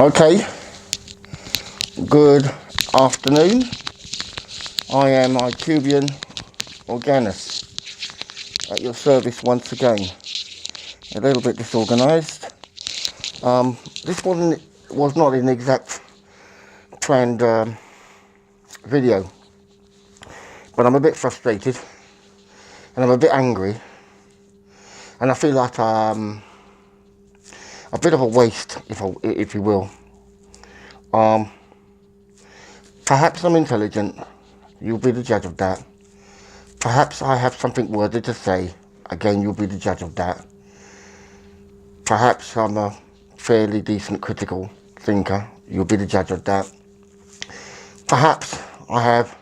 Okay, good afternoon. I am Cubian Organist at your service once again. A little bit disorganized. This was not an exact planned video, but I'm a bit frustrated and I'm a bit angry, and I feel like a bit of a waste, if you will. Perhaps I'm intelligent. You'll be the judge of that. Perhaps I have something worthy to say. Again, you'll be the judge of that. Perhaps I'm a fairly decent critical thinker. You'll be the judge of that. Perhaps I have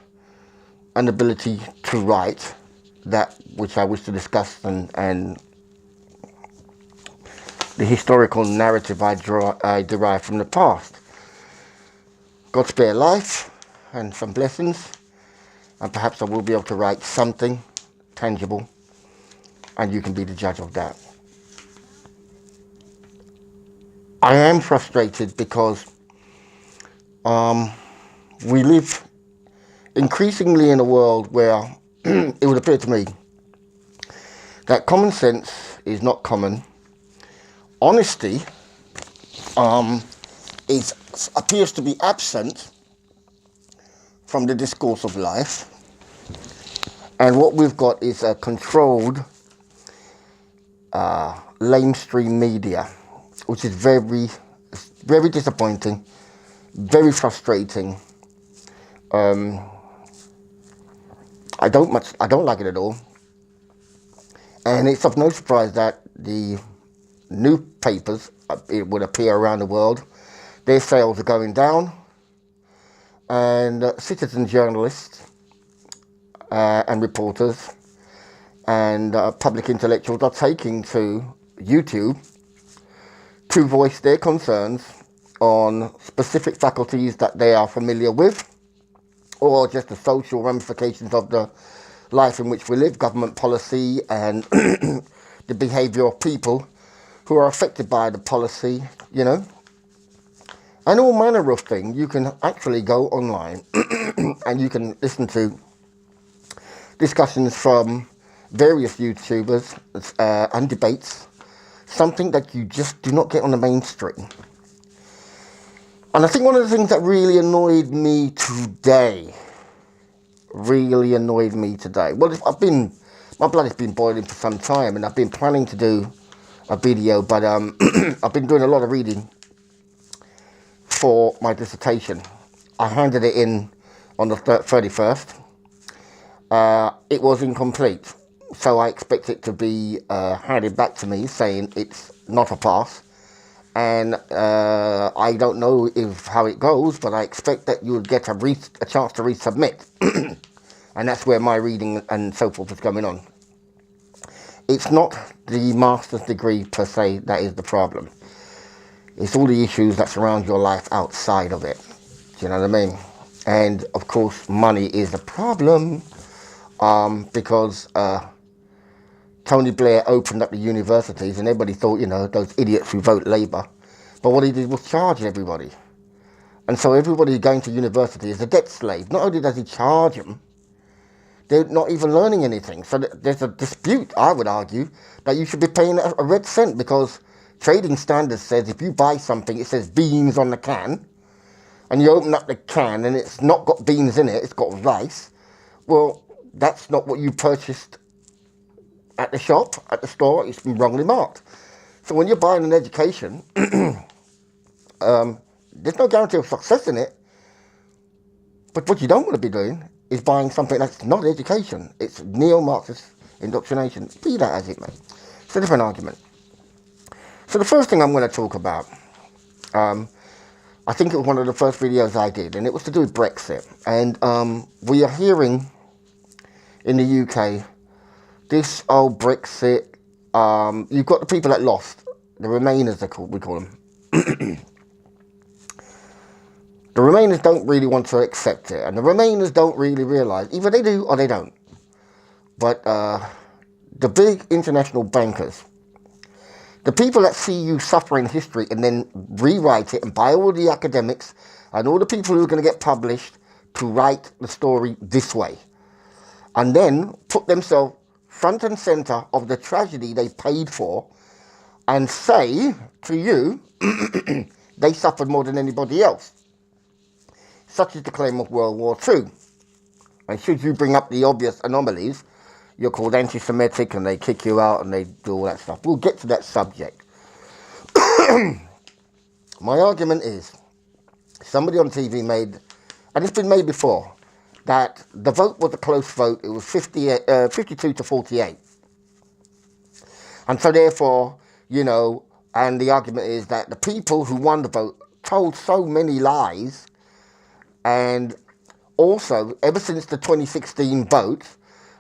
an ability to write that which I wish to discuss, and the historical narrative I derive from the past. God spare life and some blessings, and perhaps I will be able to write something tangible, and you can be the judge of that. I am frustrated because we live increasingly in a world where it would appear to me that common sense is not common. Honesty appears to be absent from the discourse of life, and what we've got is a controlled lamestream media, which is very, very disappointing, very frustrating. I don't like it at all, and it's of no surprise that the newspapers, it would appear around the world, their sales are going down, and citizen journalists and reporters and public intellectuals are taking to YouTube to voice their concerns on specific faculties that they are familiar with, or just the social ramifications of the life in which we live, government policy, and the behaviour of people who are affected by the policy, and all manner of things. You can actually go online and you can listen to discussions from various YouTubers and debates, something that you just do not get on the mainstream. And I think one of the things that really annoyed me today, well, my blood has been boiling for some time, and I've been planning to do a video, but I've been doing a lot of reading for my dissertation. I handed it in on the 31st. It was incomplete, so I expect it to be handed back to me saying it's not a pass. And I don't know how it goes, but I expect that you would get a chance to resubmit. And that's where my reading and so forth is going on. It's not the master's degree per se that is the problem. It's all the issues that surround your life outside of it. Do you know what I mean? And of course, money is a problem, because Tony Blair opened up the universities and everybody thought, those idiots who vote Labour. But what he did was charge everybody. And so everybody going to university is a debt slave. Not only does he charge them, they're not even learning anything. So there's a dispute, I would argue, that you should be paying a red cent, because trading standards says if you buy something, it says beans on the can, and you open up the can and it's not got beans in it, it's got rice. Well, that's not what you purchased at the shop, at the store. It's been wrongly marked. So when you're buying an education, there's no guarantee of success in it. But what you don't want to be doing is buying something that's not education. It's neo-Marxist indoctrination. Be that as it may. It's a different argument. So the first thing I'm going to talk about, I think it was one of the first videos I did, and it was to do with Brexit. And we are hearing in the UK, this old Brexit, you've got the people that lost, the Remainers we call them. The Remainers don't really want to accept it, and the Remainers don't really realise, either they do or they don't. But the big international bankers The people that see you suffering history and then rewrite it and buy all the academics and all the people who are going to get published to write the story this way. And then put themselves front and center of the tragedy they paid for and say to you, they suffered more than anybody else. Such is the claim of World War II. And should you bring up the obvious anomalies, you're called anti-Semitic and they kick you out and they do all that stuff. We'll get to that subject. My argument is, somebody on TV made, and it's been made before, that the vote was a close vote. It was 52 to 48. And so therefore, you know, and the argument is that the people who won the vote told so many lies. And also, ever since the 2016 vote,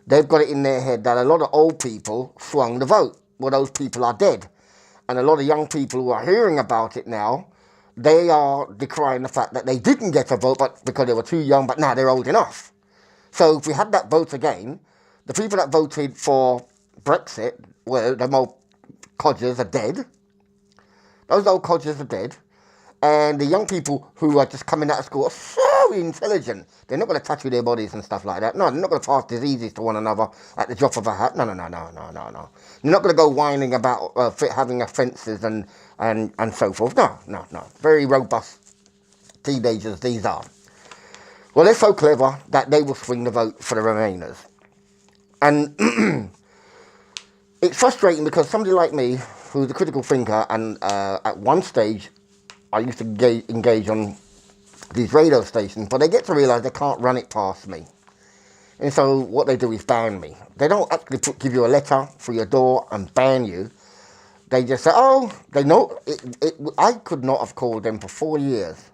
they've got it in their head that a lot of old people swung the vote. Well, those people are dead. And a lot of young people who are hearing about it now, they are decrying the fact that they didn't get a vote but because they were too young, but now they're old enough. So if we had that vote again, the people that voted for Brexit, well, them old codgers are dead. Those old codgers are dead. And the young people who are just coming out of school are so intelligent. They're not going to tattoo their bodies and stuff like that. No, they're not going to pass diseases to one another at the drop of a hat. No. They're not going to go whining about having offences and so forth. No. Very robust teenagers these are. Well, they're so clever that they will swing the vote for the Remainers. And it's frustrating because somebody like me, who's a critical thinker, and at one stage, I used to engage on these radio stations, but they get to realise they can't run it past me. And so what they do is ban me. They don't actually give you a letter through your door and ban you. They just say, oh, they know. I could not have called them for 4 years.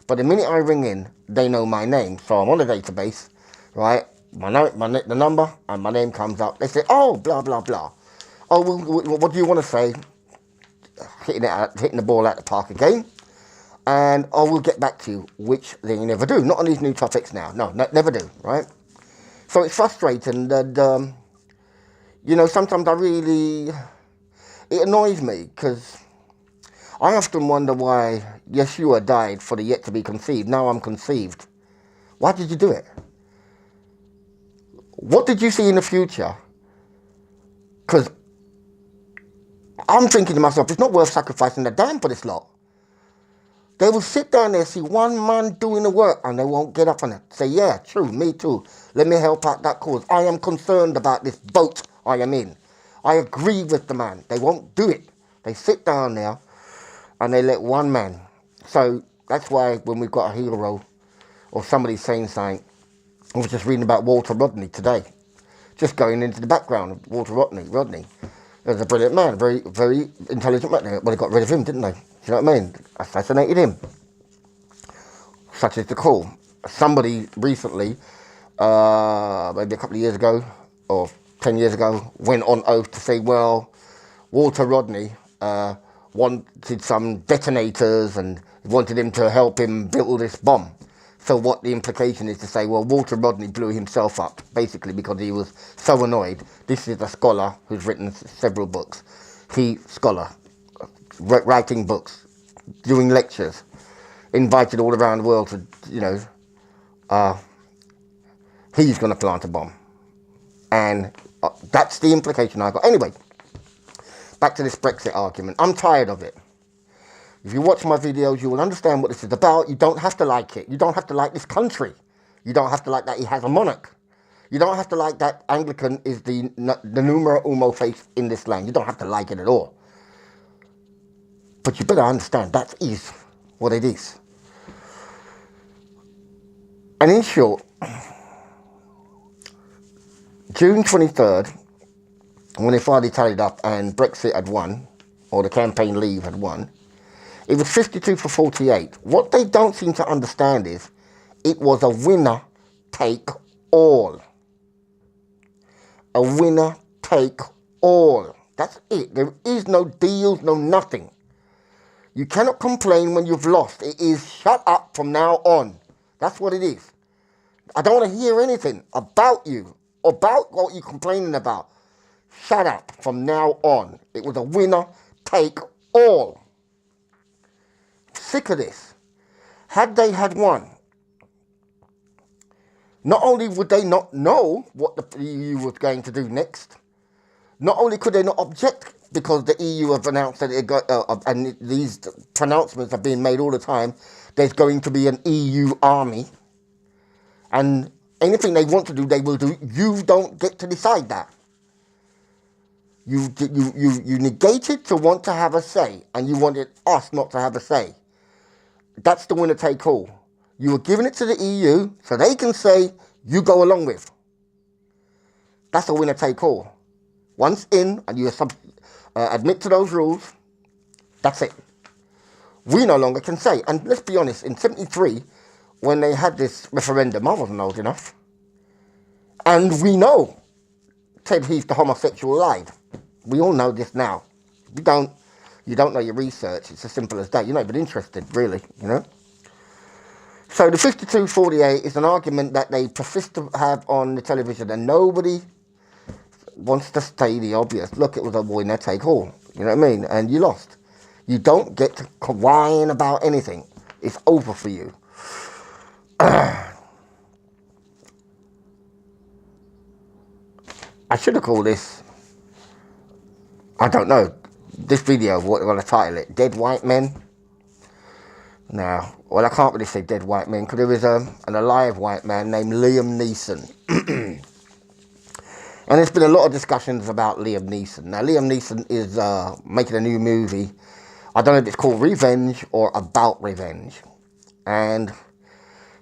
But the minute I ring in, they know my name. So I'm on the database, right? The number and my name comes up. They say, oh, blah, blah, blah. Oh, well, what do you want to say? Hitting the ball out the park again. And I will get back to you, which they never do. Not on these new topics now. No, never do, right? So it's frustrating that, you know, sometimes it annoys me because I often wonder why Yeshua died for the yet to be conceived. Now I'm conceived. Why did you do it? What did you see in the future? Because I'm thinking to myself, it's not worth sacrificing the dam for this lot. They will sit down there, see one man doing the work, and they won't get up on it. Say, yeah, true, me too. Let me help out that cause. I am concerned about this boat I am in. I agree with the man. They won't do it. They sit down there, and they let one man. So that's why when we've got a hero, or somebody saying something, I was just reading about Walter Rodney today. Just going into the background of Walter Rodney. He was a brilliant man, very, very intelligent man. Well, they got rid of him, didn't they? Do you know what I mean? Assassinated him. Such is the call. Somebody recently, maybe a couple of years ago, or 10 years ago, went on oath to say, well, Walter Rodney wanted some detonators and wanted him to help him build this bomb. So what the implication is to say, well, Walter Rodney blew himself up, basically because he was so annoyed. This is a scholar who's written several books. Writing books, doing lectures, invited all around the world to, you know, he's going to plant a bomb. And that's the implication I got. Anyway, back to this Brexit argument. I'm tired of it. If you watch my videos, you will understand what this is about. You don't have to like it. You don't have to like this country. You don't have to like that he has a monarch. You don't have to like that Anglican is the numero uno faith in this land. You don't have to like it at all. But you better understand that is what it is. And in short, June 23rd, when they finally tallied up and Brexit had won, or the campaign leave had won, it was 52 for 48. What they don't seem to understand is it was a winner take all. A winner take all. That's it. There is no deals, no nothing. You cannot complain when you've lost. It is shut up from now on. That's what it is. I don't want to hear anything about you, about what you're complaining about. Shut up from now on. It was a winner take all. Sick of this. Had they had one, not only would they not know what the EU was going to do next, not only could they not object because the EU have announced that it got, and these pronouncements are being made all the time, there's going to be an EU army, and anything they want to do, they will do. You don't get to decide that. You negated to want to have a say, and you wanted us not to have a say. That's the winner take all. You were giving it to the EU so they can say, you go along with. That's a winner take all. Once in and you admit to those rules, that's it. We no longer can say. And let's be honest, in 73, when they had this referendum, I wasn't old enough. And we know Ted Heath, the homosexual, lied. We all know this now. You don't know your research. It's as simple as that. You're not even interested, really, you know. So the 52-48 is an argument that they persist to have on the television, and nobody wants to say the obvious. Look, it was a winner take all. You know what I mean? And you lost. You don't get to whine about anything. It's over for you. I should have called this, I don't know, this video, what I'm going to title it, Dead White Men. Now, well, I can't really say dead white men, because there is an alive white man named Liam Neeson. And there's been a lot of discussions about Liam Neeson. Now, Liam Neeson is making a new movie. I don't know if it's called Revenge or About Revenge. And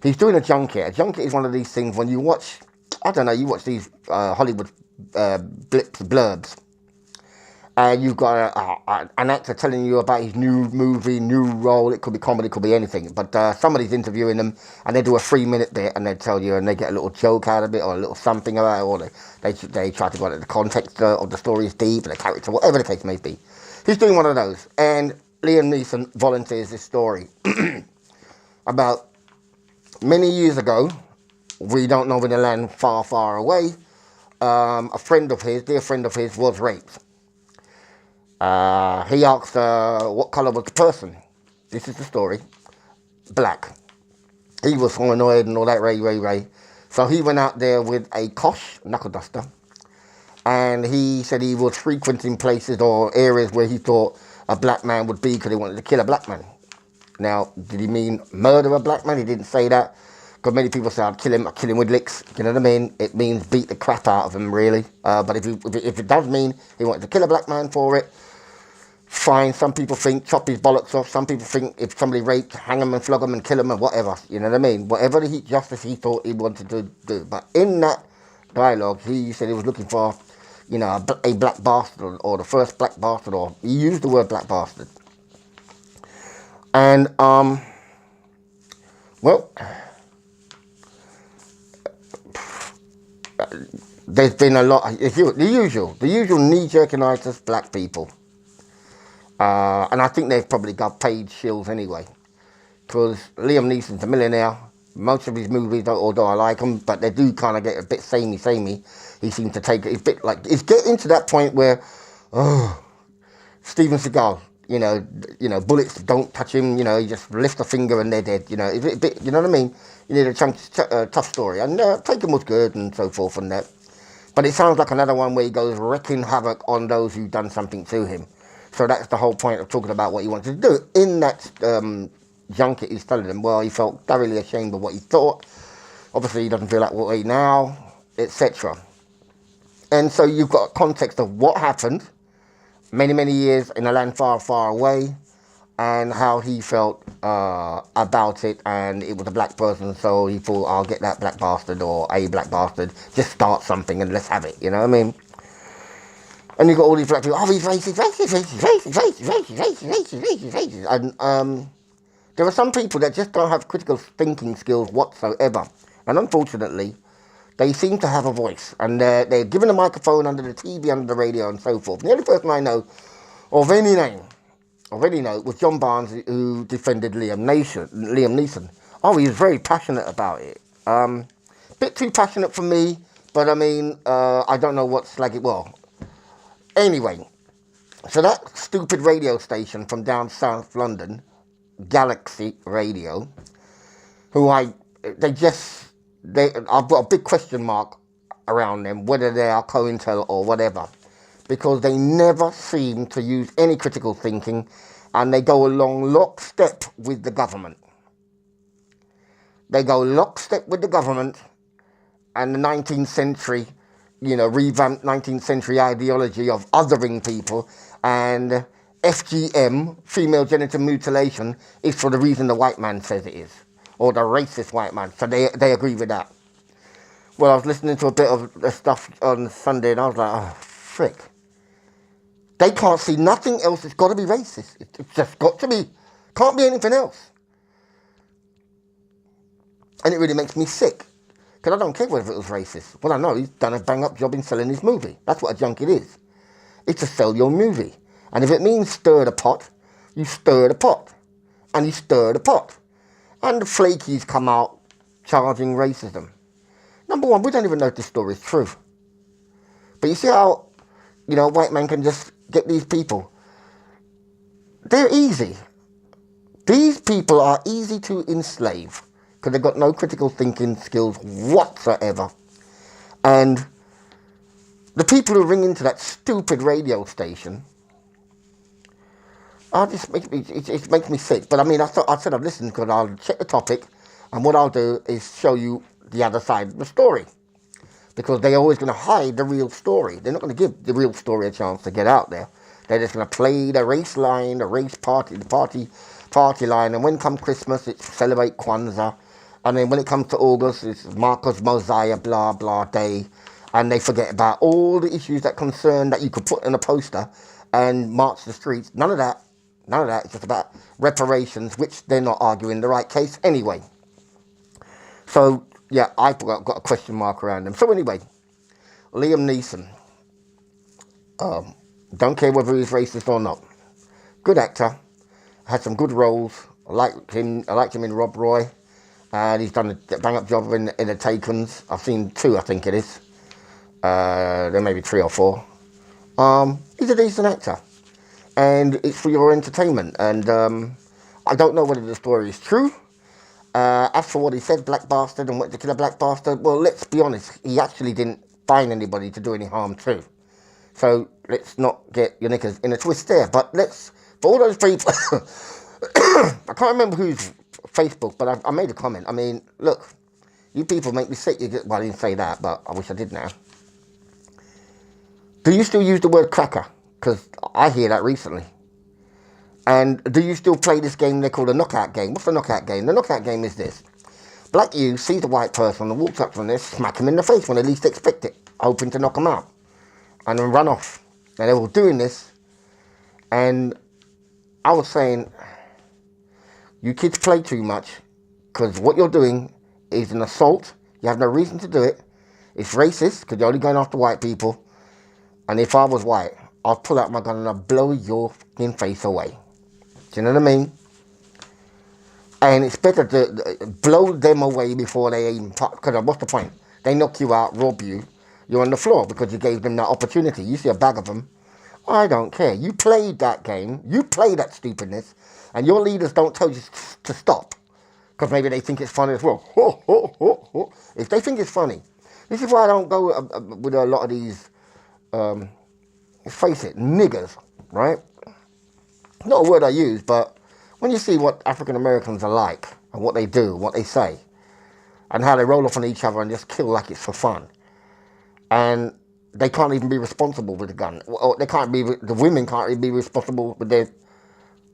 he's doing a junket. A junket is one of these things when you watch, I don't know, you watch these Hollywood blurbs. And you've got an actor telling you about his new movie, new role. It could be comedy, it could be anything. But somebody's interviewing them, and they do a 3-minute bit, and they tell you, and they get a little joke out of it, or a little something out of it, or they try to go into the context of the story is deep, and the character, whatever the case may be. He's doing one of those. And Liam Neeson volunteers this story. About many years ago, we don't know, in a land far, far away, a friend of his, dear friend of his, was raped. He asked what colour was the person. This is the story. Black. He was so annoyed and all that, Ray. So he went out there with a Kosh knuckle duster, and he said he was frequenting places or areas where he thought a black man would be because he wanted to kill a black man. Now, did he mean murder a black man? He didn't say that, because many people say I'd kill him with licks. You know what I mean? It means beat the crap out of him, really. But if it does mean he wanted to kill a black man for it, fine. Some people think chop his bollocks off. Some people think if somebody raped, hang him and flog him and kill him and whatever. You know what I mean? Whatever the justice he thought he wanted to do. But in that dialogue, he said he was looking for, you know, a black bastard, or the first black bastard, or he used the word black bastard. And well, there's been a lot. The usual knee-jerkinitis black people. And I think they've probably got paid shills anyway, because Liam Neeson's a millionaire. Most of his movies, although I like them, but they do kind of get a bit samey. He seems to take it. It's a bit like, it's getting to that point where, Steven Seagal, you know, bullets don't touch him. You know, he just lifts a finger and they're dead. You know, it's a bit, you know what I mean? You need a tough story, and Taken was good and so forth and that. But it sounds like another one where he goes wreaking havoc on those who've done something to him. So that's the whole point of talking about what he wanted to do. In that junket, he's telling them, well, he felt thoroughly ashamed of what he thought. Obviously, he doesn't feel that way now, etc. And so you've got a context of what happened many, many years in a land far, far away, and how he felt about it. And it was a black person, so he thought, I'll get that black bastard, or a black bastard, just start something and let's have it, you know what I mean? And you've got all these black people, oh, he's racist. And there are some people that just don't have critical thinking skills whatsoever. And unfortunately, they seem to have a voice. And they're given a microphone under the TV, under the radio, and so forth. And the only person I know of any name, was John Barnes, who defended Liam Neeson. Oh, he was very passionate about it. Bit too passionate for me, but I mean, I don't know what slag it was. Anyway, So that stupid radio station from down South London, Galaxy Radio, who I've got a big question mark around them, whether they are COINTEL or whatever, because they never seem to use any critical thinking, and they go along lockstep with the government. They go lockstep with the government and the 19th century, revamped 19th century ideology of othering people, and FGM, female genital mutilation, is for the reason the white man says it is, or the racist white man. So they agree with that. Well, I was listening to a bit of the stuff on Sunday, and I was like, oh, frick. They can't see nothing else. It's got to be racist. It's just got to be. Can't be anything else. And it really makes me sick. Because I don't care whether it was racist. Well, I know he's done a bang-up job in selling his movie. That's what a junket is. It's to sell your movie. And if it means stir the pot, you stir the pot. And you stir the pot. And the flakies come out charging racism. Number one, we don't even know if this story is true. But you see how, a white man can just get these people. They're easy. These people are easy to enslave because they've got no critical thinking skills whatsoever. And the people who ring into that stupid radio station, it makes me sick. But I mean, I said I'd listen because I'll check the topic, and what I'll do is show you the other side of the story. Because they're always going to hide the real story. They're not going to give the real story a chance to get out there. They're just going to play the race line, the race party, the party line. And when comes Christmas, it's celebrate Kwanzaa. And then when it comes to August, it's Marcus Mosiah, blah, blah, day. And they forget about all the issues that you could put in a poster and march the streets. None of that. None of that. It's just about reparations, which they're not arguing the right case anyway. So, yeah, I've got a question mark around them. So anyway, Liam Neeson. Don't care whether he's racist or not. Good actor. Had some good roles. I liked him in Rob Roy. And he's done a bang-up job in the Takens. I've seen 2, I think it is. There may be 3 or 4. He's a decent actor. And it's for your entertainment. And I don't know whether the story is true. As for what he said, black bastard, and went to kill a black bastard, well, let's be honest, he actually didn't find anybody to do any harm to. So let's not get your knickers in a twist there. But for all those people, I can't remember whose Facebook, but I made a comment. I mean, look, you people make me sick. Well, I didn't say that, but I wish I did now. Do you still use the word cracker? Because I hear that recently. And do you still play this game they call the knockout game? What's the knockout game? The knockout game is this. Black you sees a white person and walks up to them, smack him in the face when they least expect it, hoping to knock him out. And then run off. And they were doing this. And I was saying, you kids play too much, because what you're doing is an assault. You have no reason to do it. It's racist, because you're only going after white people. And if I was white, I'd pull out my gun and I'd blow your fucking face away. Do you know what I mean? And it's better to blow them away before they even... Because what's the point? They knock you out, rob you. You're on the floor because you gave them that opportunity. You see a bag of them. I don't care. You played that game. You play that stupidness. And your leaders don't tell you to stop. Because maybe they think it's funny as well. Ho, ho, ho, ho. If they think it's funny. This is why I don't go with a lot of these... face it, niggers, right? Not a word I use, but when you see what African Americans are like, and what they do, what they say, and how they roll off on each other and just kill like it's for fun, and they can't even be responsible with the gun, or the women can't even be responsible with their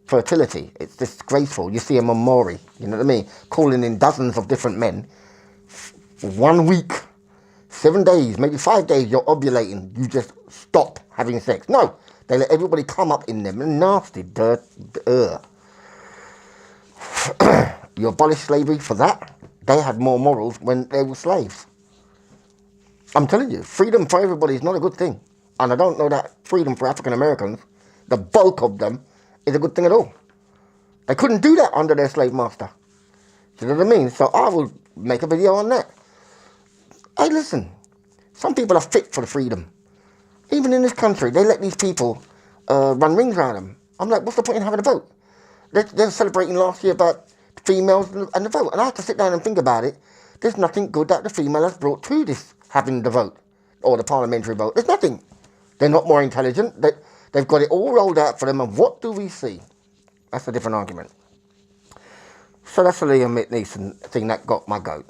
fertility. It's disgraceful. You see a Maury, you know what I mean, calling in dozens of different men, 1 week, 7 days, maybe 5 days, you're ovulating. You just stop having sex. No, they let everybody come up in them. Nasty, dirt. You abolish slavery for that? They had more morals when they were slaves. I'm telling you, freedom for everybody is not a good thing. And I don't know that freedom for African Americans, the bulk of them, is a good thing at all. They couldn't do that under their slave master. You know what I mean? So I will make a video on that. Hey, listen, some people are fit for the freedom. Even in this country, they let these people run rings around them. I'm like, what's the point in having a vote? They're celebrating last year about females and the vote. And I have to sit down and think about it. There's nothing good that the female has brought to this, having the vote, or the parliamentary vote. There's nothing. They're not more intelligent. They've got it all rolled out for them. And what do we see? That's a different argument. So that's the Liam Neeson thing that got my goat.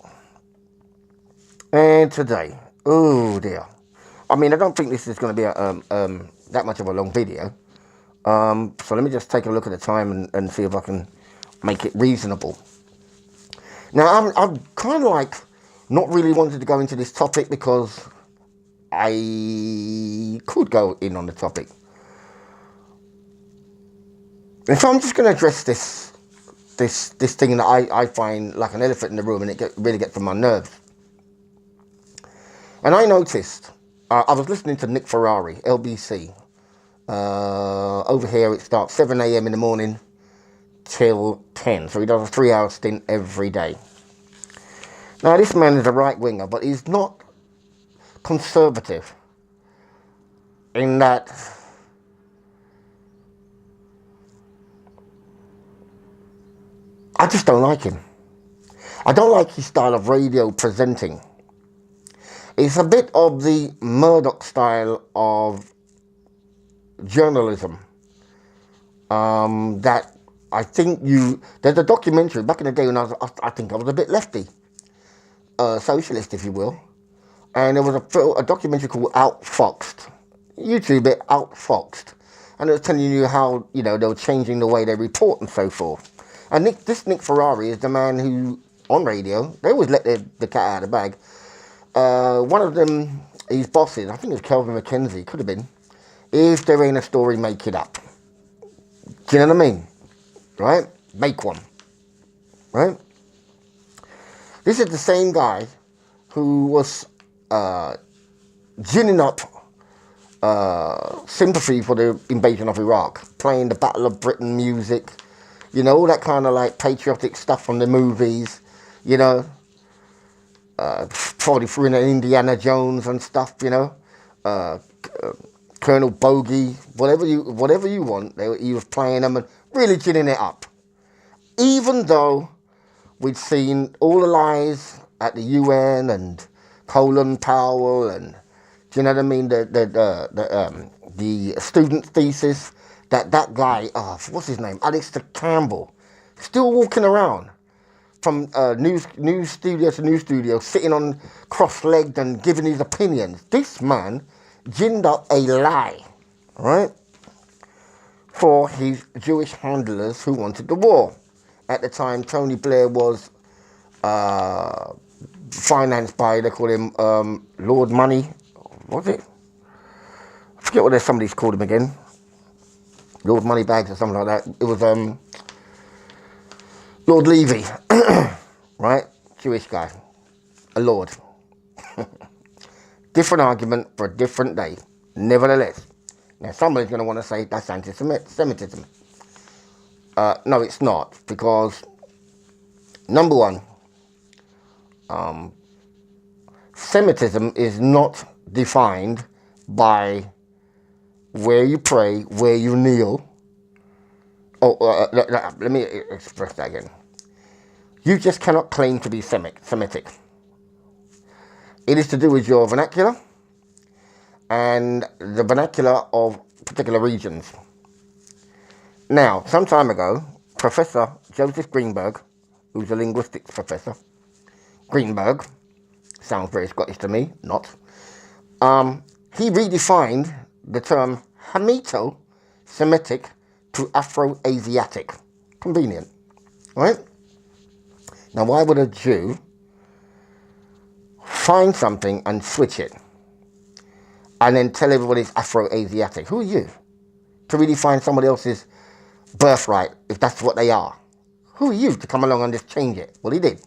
And today, oh dear. I mean, I don't think this is going to be that much of a long video. So let me just take a look at the time and see if I can make it reasonable. Now, I'm kind of like not really wanted to go into this topic because I could go in on the topic. And so I'm just going to address this thing that I find like an elephant in the room, and it really gets on my nerves. And I noticed, I was listening to Nick Ferrari, LBC. Over here it starts 7 a.m. in the morning till 10. So he does a 3-hour stint every day. Now this man is a right winger, but he's not conservative in that I just don't like him. I don't like his style of radio presenting. It's a bit of the Murdoch style of journalism. That I think there's a documentary back in the day when I think I was a bit lefty, socialist if you will, and there was a documentary called Outfoxed. YouTube it, Outfoxed, and it was telling you how they were changing the way they report and so forth. And this Nick Ferrari is the man who on radio they always let the cat out of the bag. One of them, his bosses, I think it was Kelvin McKenzie, could have been. If there ain't a story, make it up. Do you know what I mean? Right? Make one. Right? This is the same guy who was ginning up sympathy for the invasion of Iraq, playing the Battle of Britain music, all that kind of like patriotic stuff from the movies, probably threw in Indiana Jones and stuff, Colonel Bogey, whatever you want. He was playing them and really ginning it up. Even though we'd seen all the lies at the UN and Colin Powell and, do you know what I mean, the student thesis that guy, what's his name, Alistair Campbell, still walking around from news studio to news studio, sitting on cross-legged and giving his opinions. This man ginned up a lie, right, for his Jewish handlers who wanted the war. At the time, Tony Blair was financed by, they call him Lord Money, what was it? I forget what somebody's called him again. Lord Moneybags or something like that. It was Lord Levy, right? Jewish guy, a lord. Different argument for a different day. Nevertheless, now somebody's going to want to say that's anti-Semitism. No, it's not, because number one, Semitism is not defined by where you pray, where you kneel. Let me express that again. You just cannot claim to be Semitic. It is to do with your vernacular and the vernacular of particular regions. Now, some time ago, Professor Joseph Greenberg, who's a linguistics professor, Greenberg, sounds very Scottish to me, not, he redefined the term Hamito-Semitic to Afro-Asiatic. Convenient, right? Now, why would a Jew find something and switch it and then tell everybody it's Afro-Asiatic? Who are you to really find somebody else's birthright if that's what they are? Who are you to come along and just change it? Well, he did.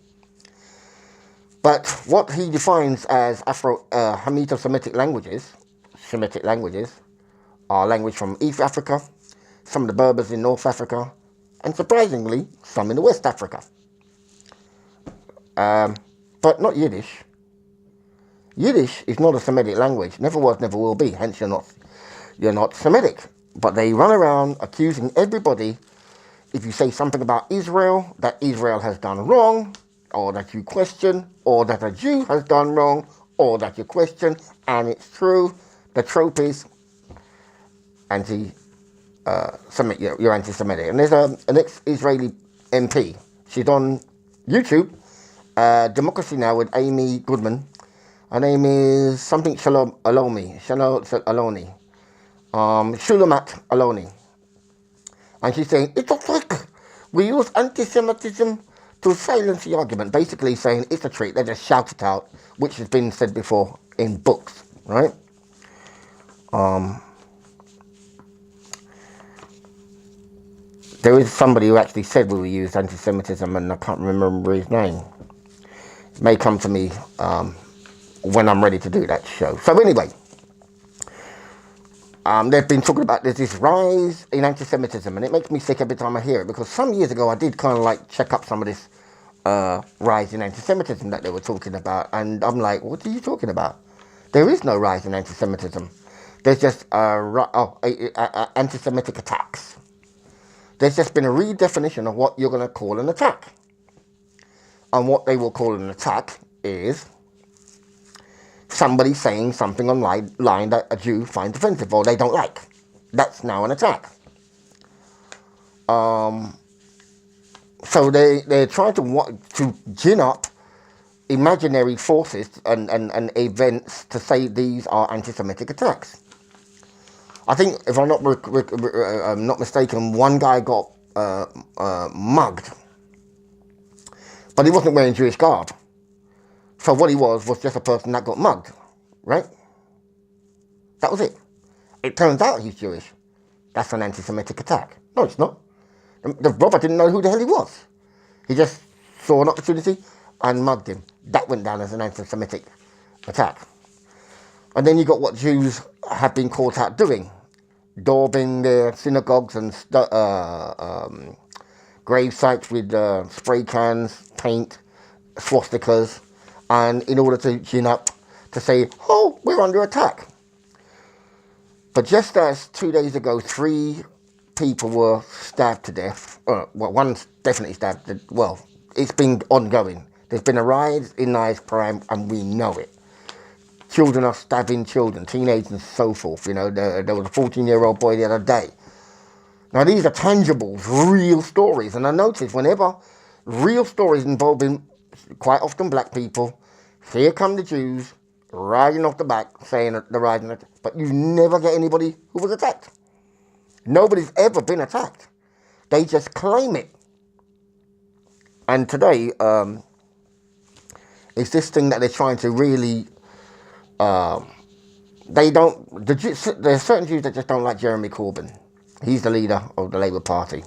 But what he defines as Hamito-Semitic languages, Semitic languages, are language from East Africa, some of the Berbers in North Africa, and surprisingly, some in the West Africa. But not Yiddish. Yiddish is not a Semitic language. Never was, never will be. Hence, you're not Semitic. But they run around accusing everybody, if you say something about Israel, that Israel has done wrong, or that you question, or that a Jew has done wrong, or that you question, and it's true. The trope is you're anti-Semitic. And there's an ex-Israeli MP. She's on YouTube, Democracy Now! With Amy Goodman. Her name is something Shalom Aloni. Shulamat Aloni. And she's saying, it's a trick. We use anti-Semitism to silence the argument. Basically saying it's a trick. They just shout it out, which has been said before in books, right? There is somebody who actually said we used anti-Semitism, and I can't remember his name. It may come to me when I'm ready to do that show. So anyway, they've been talking about there's this rise in anti-Semitism, and it makes me sick every time I hear it, because some years ago I did kind of like check up some of this rise in anti-Semitism that they were talking about, and I'm like, what are you talking about? There is no rise in anti-Semitism. There's just anti-Semitic attacks. There's just been a redefinition of what you're going to call an attack. And what they will call an attack is somebody saying something online that a Jew finds offensive or they don't like. That's now an attack. So they're trying to gin up imaginary forces and events to say these are anti-Semitic attacks. I think, if I'm not mistaken, one guy got mugged, but he wasn't wearing Jewish garb. So what he was just a person that got mugged, right? That was it. It turns out he's Jewish. That's an anti-Semitic attack. No, it's not. The robber didn't know who the hell he was. He just saw an opportunity and mugged him. That went down as an anti-Semitic attack. And then you got what Jews have been caught out doing. Daubing their synagogues and grave sites with spray cans, paint, swastikas, and in order to gin up to say, oh, we're under attack. But just as 2 days ago, 3 people were stabbed to death, one's definitely stabbed, well, it's been ongoing. There's been a rise in knife crime, and we know it. Children are stabbing children, teenagers and so forth. You know, there was a 14-year-old boy the other day. Now, these are tangible, real stories. And I notice whenever real stories involving quite often black people, here come the Jews riding off the back saying that they're riding it. But you never get anybody who was attacked. Nobody's ever been attacked. They just claim it. And today, it's this thing that they're trying to really... there's certain Jews that just don't like Jeremy Corbyn. He's the leader of the Labour Party.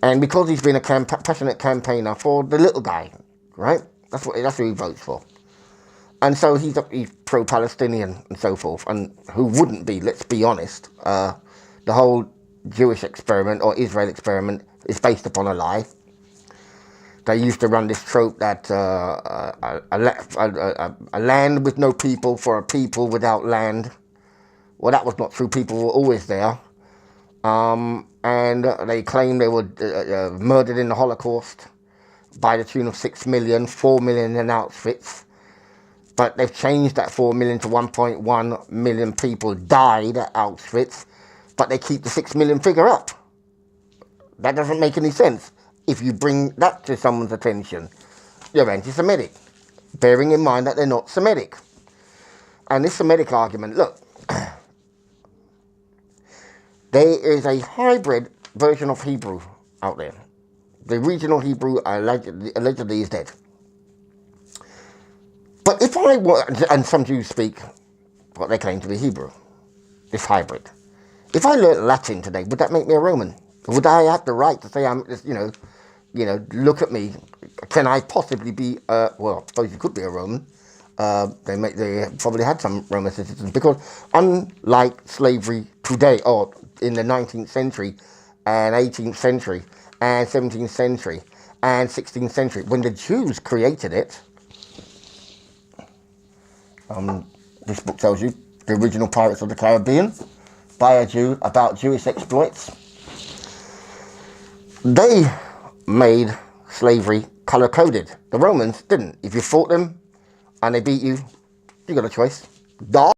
And because he's been a passionate campaigner for the little guy, right? That's who he votes for. And so he's pro-Palestinian and so forth. And who wouldn't be, let's be honest. The whole Jewish experiment or Israel experiment is based upon a lie. They used to run this trope that a land with no people for a people without land. Well, that was not true. People were always there. And they claimed they were murdered in the Holocaust by the tune of 6 million, 4 million in Auschwitz. But they've changed that 4 million to 1.1 million people died at Auschwitz. But they keep the 6 million figure up. That doesn't make any sense. If you bring that to someone's attention, you're anti-Semitic, bearing in mind that they're not Semitic. And this Semitic argument, look, there is a hybrid version of Hebrew out there. The regional Hebrew allegedly is dead. But if I were, and some Jews speak what they claim to be Hebrew, this hybrid. If I learned Latin today, would that make me a Roman? Would I have the right to say I'm, look at me, can I possibly be, well, I suppose you could be a Roman. They probably had some Roman citizens, because unlike slavery today, or in the 19th century, and 18th century, and 17th century, and 16th century, when the Jews created it, this book tells you, the original Pirates of the Caribbean, by a Jew about Jewish exploits. They made slavery color-coded. The Romans didn't. If you fought them and they beat you, you got a choice. Die